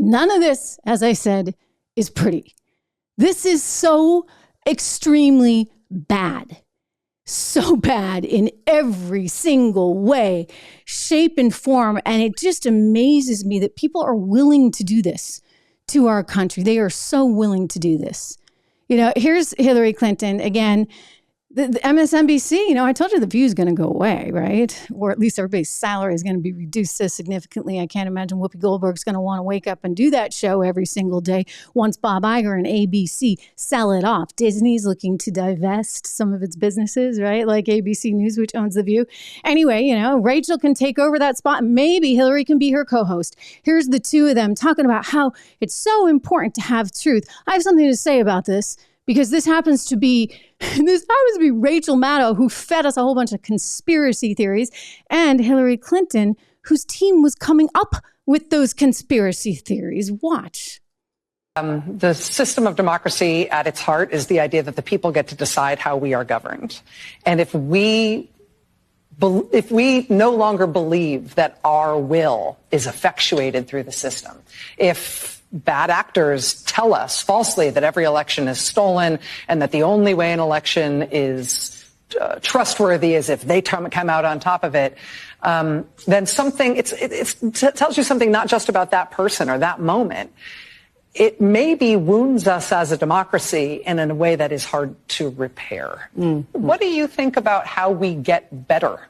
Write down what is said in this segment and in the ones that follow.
none of this, as I said, is pretty. This is so extremely bad. So bad in every single way, shape, and form. And it just amazes me that people are willing to do this to our country. They are so willing to do this. Here's Hillary Clinton again. The MSNBC, I told you the View is going to go away, right? Or at least everybody's salary is going to be reduced so significantly. I can't imagine Whoopi Goldberg's going to want to wake up and do that show every single day once Bob Iger and ABC sell it off. Disney's looking to divest some of its businesses, right? Like ABC News, which owns The View. Anyway, Rachel can take over that spot. Maybe Hillary can be her co-host. Here's the two of them talking about how it's so important to have truth. I have something to say about this, because this happens to be Rachel Maddow, who fed us a whole bunch of conspiracy theories, and Hillary Clinton, whose team was coming up with those conspiracy theories. Watch. The system of democracy at its heart is the idea that the people get to decide how we are governed. And if we no longer believe that our will is effectuated through the system, if bad actors tell us falsely that every election is stolen and that the only way an election is trustworthy is if they come out on top of it, then it tells you something not just about that person or that moment. It maybe wounds us as a democracy in a way that is hard to repair. Mm-hmm. What do you think about how we get better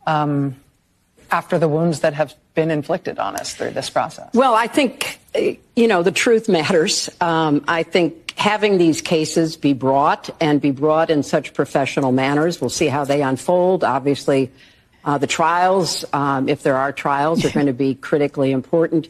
after the wounds that have been inflicted on us through this process? Well, I think, the truth matters. I think having these cases be brought in such professional manners, we'll see how they unfold. Obviously, the trials, if there are trials, are going to be critically important.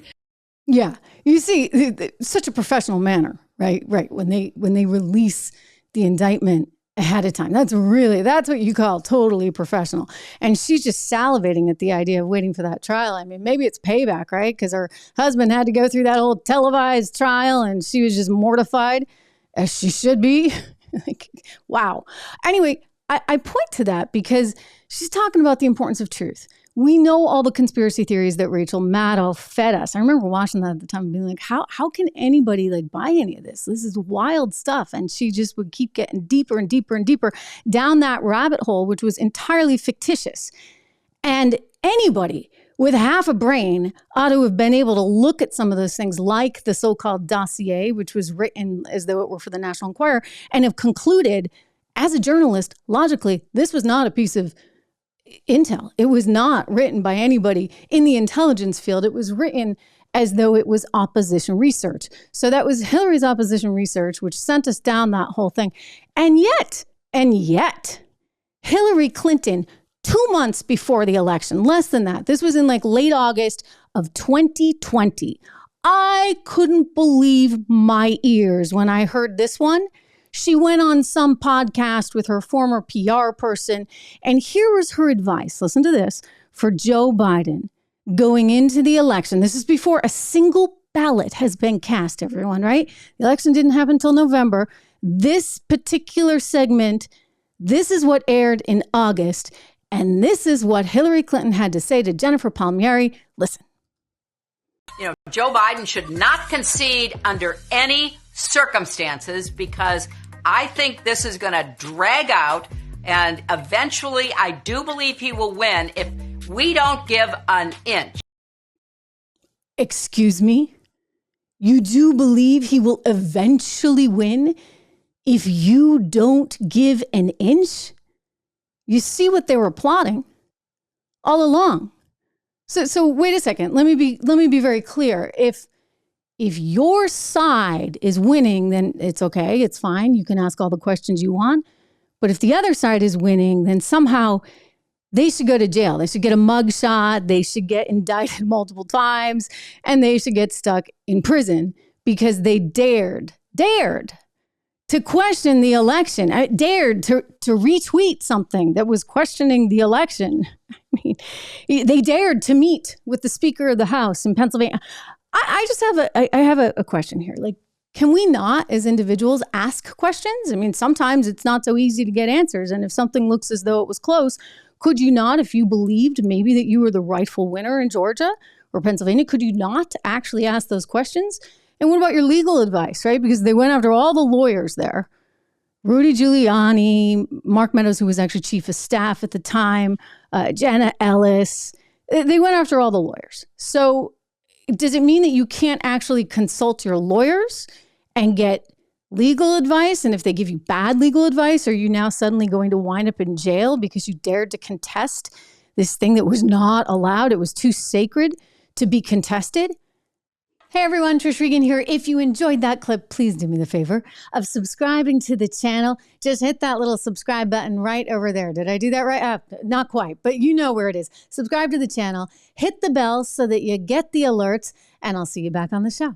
Yeah. You see, such a professional manner, right? Right. When they release the indictment ahead of time. That's what you call totally professional. And she's just salivating at the idea of waiting for that trial. I mean, maybe it's payback, right? Because her husband had to go through that whole televised trial and she was just mortified, as she should be. Wow. Anyway, I point to that because she's talking about the importance of truth. We know all the conspiracy theories that Rachel Maddow fed us. I remember watching that at the time and being like, how can anybody buy any of this? This is wild stuff. And she just would keep getting deeper and deeper and deeper down that rabbit hole, which was entirely fictitious. And anybody with half a brain ought to have been able to look at some of those things, like the so-called dossier, which was written as though it were for the National Enquirer, and have concluded, as a journalist, logically, this was not a piece of intel. It was not written by anybody in the intelligence field. It was written as though it was opposition research. So that was Hillary's opposition research, which sent us down that whole thing. And yet, Hillary Clinton, 2 months before the election, less than that, this was in late August of 2020. I couldn't believe my ears when I heard this one. She went on some podcast with her former PR person, and here was her advice. Listen to this. For Joe Biden going into the election. This is before a single ballot has been cast, everyone, right? The election didn't happen until November. This particular segment, this is what aired in August, and this is what Hillary Clinton had to say to Jennifer Palmieri. Listen. Joe Biden should not concede under any circumstances, because I think this is going to drag out, and eventually I do believe he will win if we don't give an inch. Excuse me? You do believe he will eventually win if you don't give an inch? You see what they were plotting all along. So wait a second. Let me be very clear. If your side is winning, then it's okay. It's fine. You can ask all the questions you want. But if the other side is winning, then somehow they should go to jail. They should get a mugshot. They should get indicted multiple times, and they should get stuck in prison because they dared to question the election. I dared to retweet something that was questioning the election. I mean, they dared to meet with the Speaker of the House in Pennsylvania. I just have a question here. Can we not, as individuals, ask questions? I mean, sometimes it's not so easy to get answers. And if something looks as though it was close, could you not, if you believed maybe that you were the rightful winner in Georgia, or Pennsylvania? Could you not actually ask those questions? And what about your legal advice, right? Because they went after all the lawyers there. Rudy Giuliani, Mark Meadows, who was actually chief of staff at the time, Jenna Ellis. They went after all the lawyers. So does it mean that you can't actually consult your lawyers and get legal advice? And if they give you bad legal advice, are you now suddenly going to wind up in jail because you dared to contest this thing that was not allowed? It was too sacred to be contested. Hey everyone, Trish Regan here. If you enjoyed that clip, please do me the favor of subscribing to the channel. Just hit that little subscribe button right over there. Did I do that right? Not quite, but you know where it is. Subscribe to the channel, hit the bell so that you get the alerts, and I'll see you back on the show.